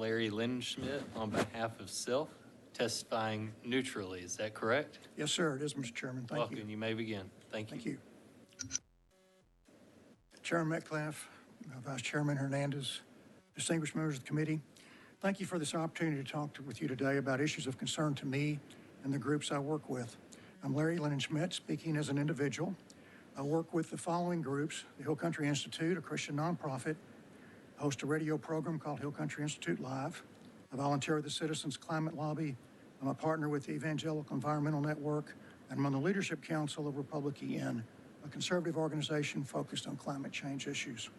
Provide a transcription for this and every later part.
Larry Linenschmidt on behalf of SELF, testifying neutrally. Is that correct? Yes, sir, it is, Mr. Chairman. Thank you. Welcome. You may begin. Thank you. Thank you. Chairman Metcalf, Vice Chairman Hernandez, distinguished members of the committee, thank you for this opportunity to talk with you today about issues of concern to me and the groups I work with. I'm Larry Linenschmidt, speaking as an individual. I work with the following groups: the Hill Country Institute, a Christian nonprofit. I host a radio program called Hill Country Institute Live. I volunteer with the Citizens Climate Lobby. I'm a partner with the Evangelical Environmental Network, and I'm on the Leadership Council of Republic EN, a conservative organization focused on climate change issues.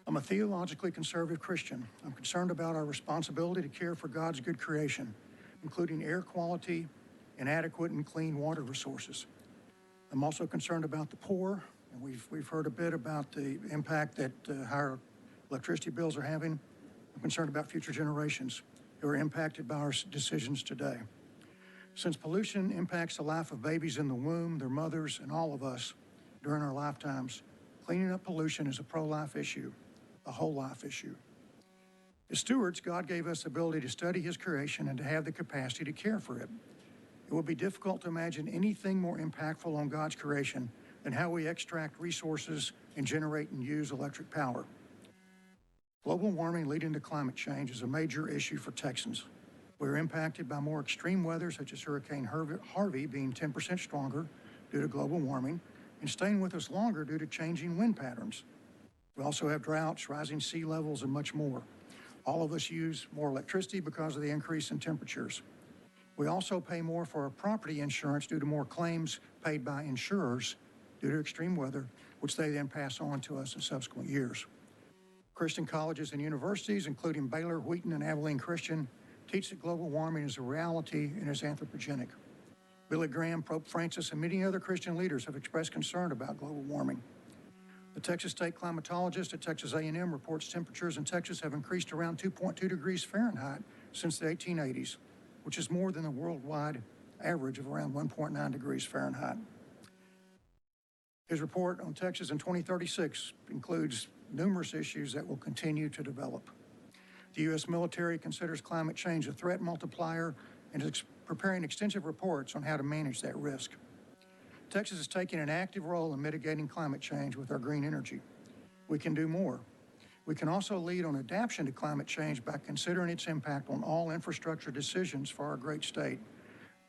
I'm a theologically conservative Christian. I'm concerned about our responsibility to care for God's good creation, including air quality and adequate and clean water resources. I'm also concerned about the poor, and we've heard a bit about the impact that higher electricity bills are having. I'm concerned about future generations who are impacted by our decisions today. Since pollution impacts the life of babies in the womb, their mothers, and all of us during our lifetimes, cleaning up pollution is a pro-life issue, a whole life issue. As stewards, God gave us the ability to study His creation and to have the capacity to care for it. It would be difficult to imagine anything more impactful on God's creation than how we extract resources and generate and use electric power. Global warming leading to climate change is a major issue for Texans. We're impacted by more extreme weather, such as Hurricane Harvey being 10% stronger due to global warming and staying with us longer due to changing wind patterns. We also have droughts, rising sea levels, and much more. All of us use more electricity because of the increase in temperatures. We also pay more for our property insurance due to more claims paid by insurers due to extreme weather, which they then pass on to us in subsequent years. Christian colleges and universities, including Baylor, Wheaton, and Abilene Christian, teach that global warming is a reality and is anthropogenic. Billy Graham, Pope Francis, and many other Christian leaders have expressed concern about global warming. The Texas State climatologist at Texas A&M reports temperatures in Texas have increased around 2.2 degrees Fahrenheit since the 1880s, which is more than the worldwide average of around 1.9 degrees Fahrenheit. His report on Texas in 2036 includes numerous issues that will continue to develop. The U.S. military considers climate change a threat multiplier and is preparing extensive reports on how to manage that risk. Texas is taking an active role in mitigating climate change with our green energy. We can do more. We can also lead on adaptation to climate change by considering its impact on all infrastructure decisions for our great state,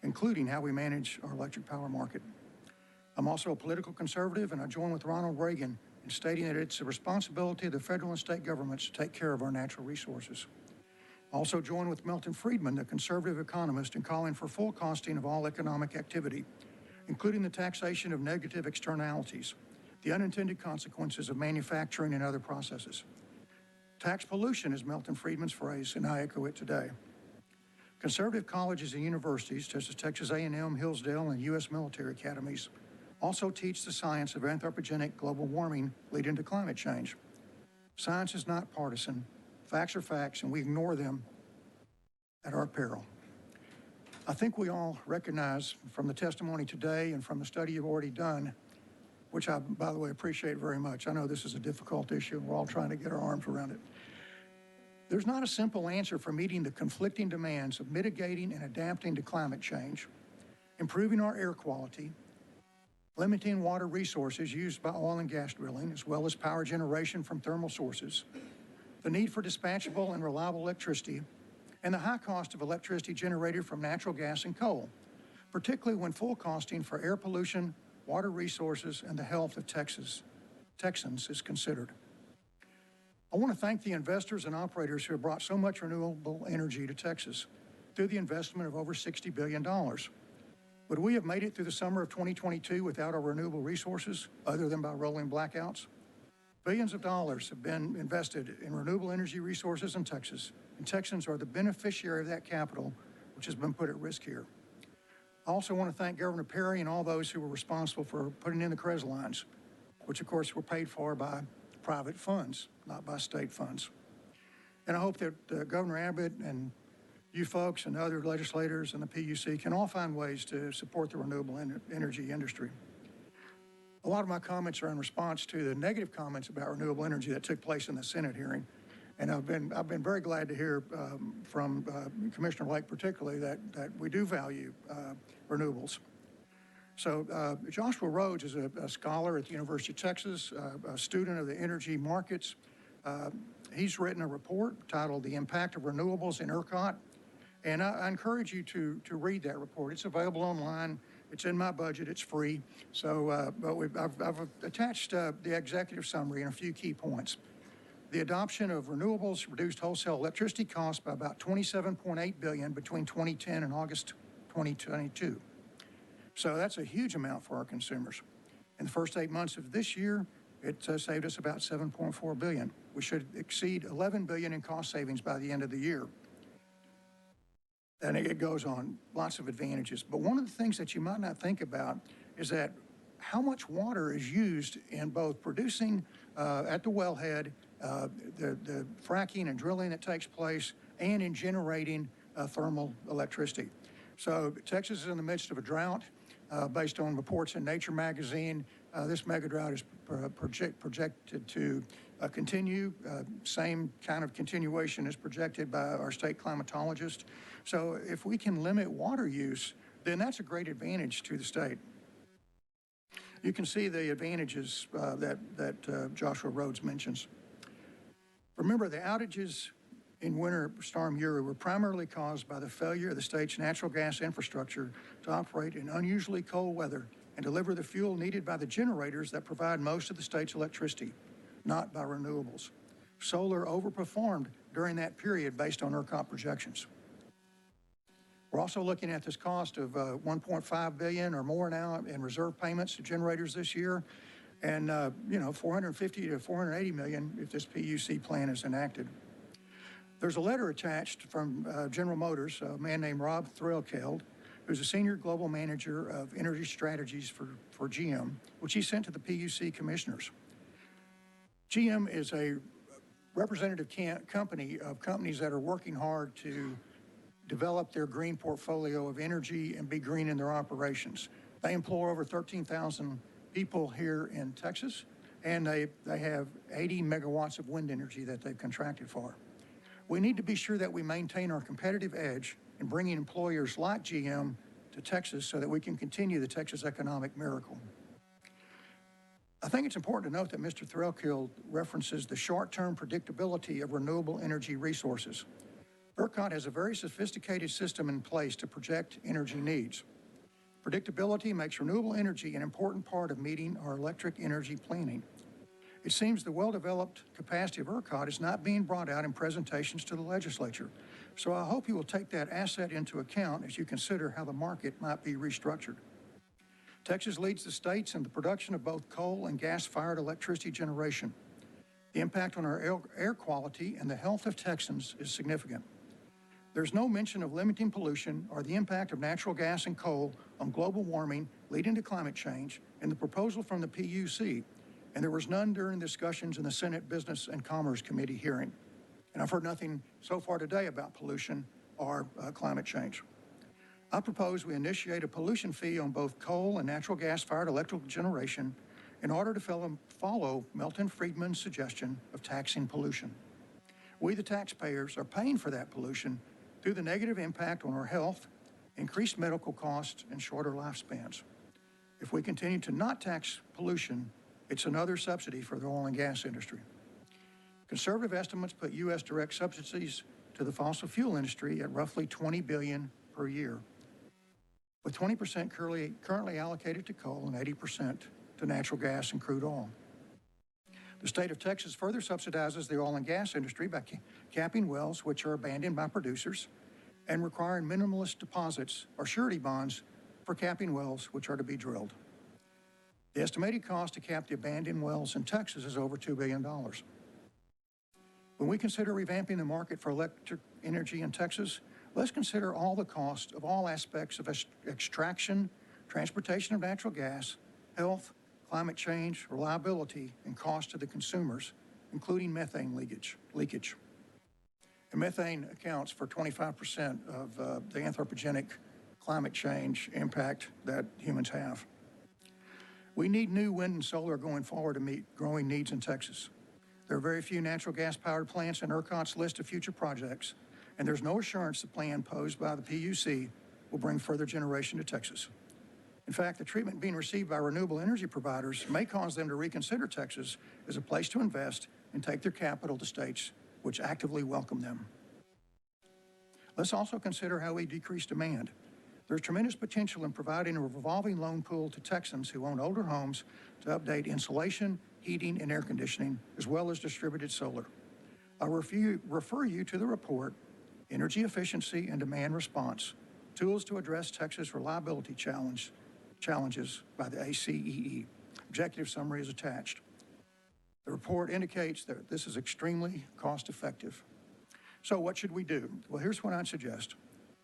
including how we manage our electric power market. I'm also a political conservative, and I join with Ronald Reagan in stating that it's the responsibility of the federal and state governments to take care of our natural resources. I also join with Milton Friedman, the conservative economist, in calling for full costing of all economic activity, including the taxation of negative externalities, the unintended consequences of manufacturing and other processes. Tax pollution is Milton Friedman's phrase, and I echo it today. Conservative colleges and universities, such as Texas A&M, Hillsdale, and U.S. military academies, also teach the science of anthropogenic global warming leading to climate change. Science is not partisan. Facts are facts, and we ignore them at our peril. I think we all recognize from the testimony today and from the study you've already done, which I, by the way, appreciate very much. I know this is a difficult issue, and we're all trying to get our arms around it. There's not a simple answer for meeting the conflicting demands of mitigating and adapting to climate change, improving our air quality, limiting water resources used by oil and gas drilling, as well as power generation from thermal sources, the need for dispatchable and reliable electricity, and the high cost of electricity generated from natural gas and coal, particularly when full costing for air pollution, water resources, and the health of Texans is considered. I want to thank the investors and operators who have brought so much renewable energy to Texas through the investment of over $60 billion. Would we have made it through the summer of 2022 without our renewable resources, other than by rolling blackouts? Billions of dollars have been invested in renewable energy resources in Texas, and Texans are the beneficiary of that capital, which has been put at risk here. I also want to thank Governor Perry and all those who were responsible for putting in the CREZ lines, which of course were paid for by private funds, not by state funds. And I hope that Governor Abbott and you folks and other legislators and the PUC can all find ways to support the renewable energy industry. A lot of my comments are in response to the negative comments about renewable energy that took place in the Senate hearing. And I've been very glad to hear from Commissioner Lake particularly that we do value renewables. So Joshua Rhodes is a scholar at the University of Texas, a student of the energy markets. He's written a report titled "The Impact of Renewables in ERCOT," and I encourage you to read that report. It's available online. It's in my budget. It's free. So, I've attached the executive summary and a few key points. The adoption of renewables reduced wholesale electricity costs by about $27.8 billion between 2010 and August 2022. So that's a huge amount for our consumers. In the first 8 months of this year, it saved us about $7.4 billion. We should exceed $11 billion in cost savings by the end of the year. And it goes on, lots of advantages. But one of the things that you might not think about is that how much water is used in both producing at the wellhead, the fracking and drilling that takes place, and in generating thermal electricity. So Texas is in the midst of a drought. Based on reports in Nature magazine, this mega drought is projected to continue. Same kind of continuation is projected by our state climatologist. So if we can limit water use, then that's a great advantage to the state. You can see the advantages that Joshua Rhodes mentions. Remember, the outages in Winter Storm Uri were primarily caused by the failure of the state's natural gas infrastructure to operate in unusually cold weather and deliver the fuel needed by the generators that provide most of the state's electricity, not by renewables. Solar overperformed during that period based on ERCOT projections. We're also looking at this cost of $1.5 billion or more now in reserve payments to generators this year, and $450 to $480 million if this PUC plan is enacted. There's a letter attached from General Motors, a man named Rob Threlkeld, who's a senior global manager of energy strategies for GM, which he sent to the PUC commissioners. GM is a representative company of companies that are working hard to develop their green portfolio of energy and be green in their operations. They employ over 13,000 people here in Texas, and they have 80 megawatts of wind energy that they've contracted for. We need to be sure that we maintain our competitive edge in bringing employers like GM to Texas so that we can continue the Texas economic miracle. I think it's important to note that Mr. Threlkeld references the short-term predictability of renewable energy resources. ERCOT has a very sophisticated system in place to project energy needs. Predictability makes renewable energy an important part of meeting our electric energy planning. It seems the well-developed capacity of ERCOT is not being brought out in presentations to the legislature. So I hope you will take that asset into account as you consider how the market might be restructured. Texas leads the states in the production of both coal and gas-fired electricity generation. The impact on our air quality and the health of Texans is significant. There's no mention of limiting pollution or the impact of natural gas and coal on global warming leading to climate change in the proposal from the PUC, and there was none during discussions in the Senate Business and Commerce Committee hearing. And I've heard nothing so far today about pollution or climate change. I propose we initiate a pollution fee on both coal and natural gas-fired electrical generation in order to follow Milton Friedman's suggestion of taxing pollution. We, the taxpayers, are paying for that pollution through the negative impact on our health, increased medical costs, and shorter lifespans. If we continue to not tax pollution, it's another subsidy for the oil and gas industry. Conservative estimates put U.S. direct subsidies to the fossil fuel industry at roughly $20 billion per year, with 20% currently allocated to coal and 80% to natural gas and crude oil. The state of Texas further subsidizes the oil and gas industry by capping wells which are abandoned by producers and requiring minimalist deposits or surety bonds for capping wells which are to be drilled. The estimated cost to cap the abandoned wells in Texas is over $2 billion. When we consider revamping the market for electric energy in Texas, let's consider all the cost of all aspects of extraction, transportation of natural gas, health, climate change, reliability, and cost to the consumers, including methane leakage. And methane accounts for 25% of the anthropogenic climate change impact that humans have. We need new wind and solar going forward to meet growing needs in Texas. There are very few natural gas-powered plants in ERCOT's list of future projects, and there's no assurance the plan posed by the PUC will bring further generation to Texas. In fact, the treatment being received by renewable energy providers may cause them to reconsider Texas as a place to invest and take their capital to states which actively welcome them. Let's also consider how we decrease demand. There's tremendous potential in providing a revolving loan pool to Texans who own older homes to update insulation, heating, and air conditioning, as well as distributed solar. I refer you to the report, Energy Efficiency and Demand Response, Tools to Address Texas Reliability Challenges by the ACEE. Executive summary is attached. The report indicates that this is extremely cost-effective. So what should we do? Well, here's what I'd suggest.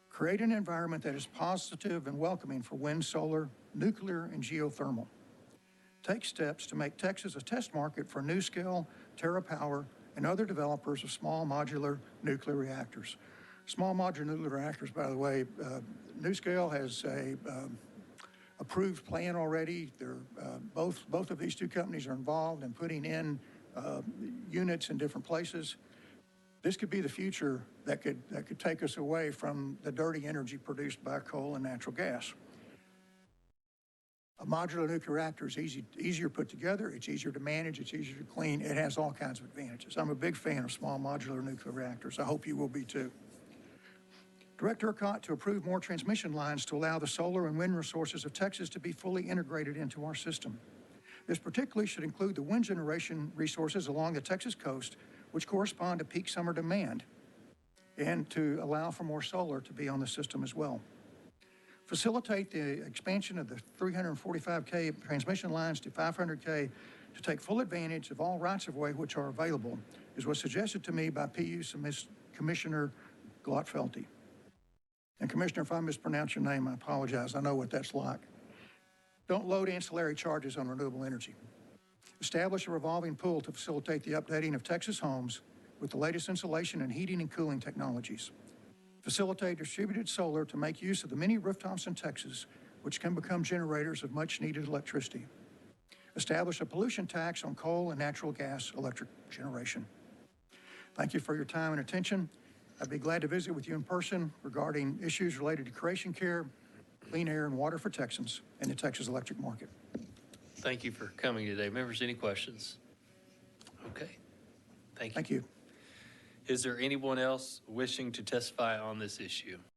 Create an environment that is positive and welcoming for wind, solar, nuclear, and geothermal. Take steps to make Texas a test market for NuScale, TerraPower, and other developers of small modular nuclear reactors. Small modular nuclear reactors, by the way, NuScale has a approved plan already. Both of these two companies are involved in putting in units in different places. This could be the future that could take us away from the dirty energy produced by coal and natural gas. A modular nuclear reactor is easier put together, it's easier to manage, it's easier to clean, it has all kinds of advantages. I'm a big fan of small modular nuclear reactors. I hope you will be too. Direct ERCOT to approve more transmission lines to allow the solar and wind resources of Texas to be fully integrated into our system. This particularly should include the wind generation resources along the Texas coast, which correspond to peak summer demand, and to allow for more solar to be on the system as well. Facilitate the expansion of the 345K transmission lines to 500K to take full advantage of all rights-of-way which are available, is what's suggested to me by PUC Commissioner Glotfelty. And Commissioner, if I mispronounce your name, I apologize. I know what that's like. Don't load ancillary charges on renewable energy. Establish a revolving pool to facilitate the updating of Texas homes with the latest insulation and heating and cooling technologies. Facilitate distributed solar to make use of the many rooftops in Texas, which can become generators of much-needed electricity. Establish a pollution tax on coal and natural gas electric generation. Thank you for your time and attention. I'd be glad to visit with you in person regarding issues related to creation care, clean air, and water for Texans and the Texas electric market. Thank you for coming today. Members, any questions? Okay. Thank you. Thank you. Is there anyone else wishing to testify on this issue?